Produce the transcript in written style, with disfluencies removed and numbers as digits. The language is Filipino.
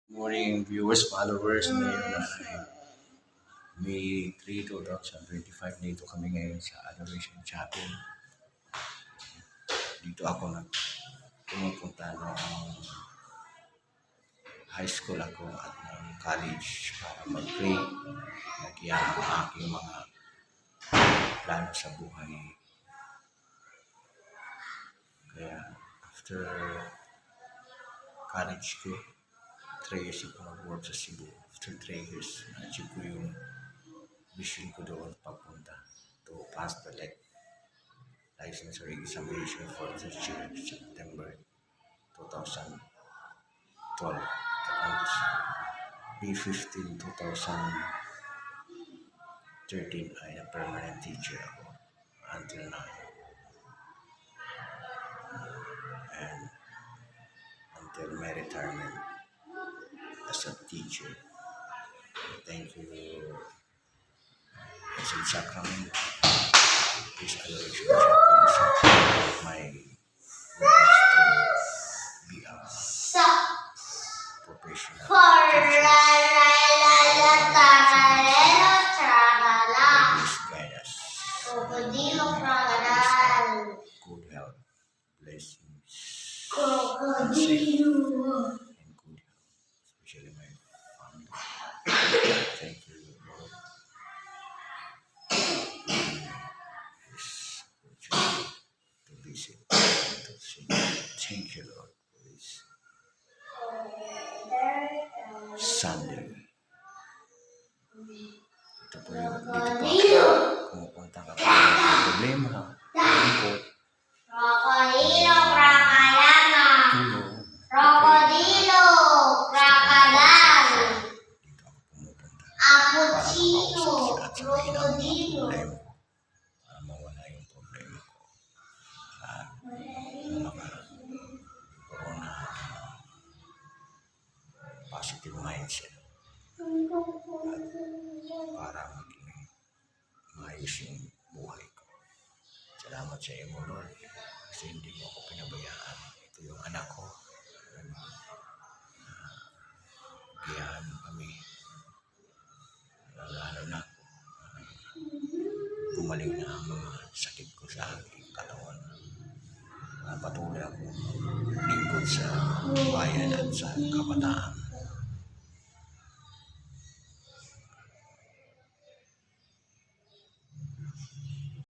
Morning viewers, followers. Ngayon ay May 3, 2025. Dito kami ngayon sa Adoration Chapel. Dito ako pumupunta ng high school ako at ng college para mag-pray. Nagyan ang aking mga plano sa buhay. Kaya after college ko, 3 years ako nag-work sa Cebu. After 3 years, na-achieve ko yung vision ko doon papunta to pass the licensure examination for the year, September 2012. At May 15, 2013 ay na permanent teacher ako until now. And until my retirement as a teacher. Thank you, Blessed Sacrament. This Adoration Chapel is my witness to be a professional teacher. Please guide us. Good health, blessings, and good health, especially my family. Thank you, Lord. This opportunity to visit and to sing. Thank you, Lord, for this Sunday. Dito po pumupunta ka pa ng problema, lingkot, Krokodilo, crocodile, dito ako pumupunta cappuccino, at sabihin ang mga crocodilo. problema ko para mawala yung problema ko at magkaroon na positive mindset at para maging maayos yung buhay ko. Salamat sa iyo, Lord, kasi hindi mo ako pinabayaan. Ito yung anak ko. Kaya kami, lalo na gumaling na ang mga sakit ko sa aking katawan. Patuloy ako lingkod sa bayan at sa kabataan.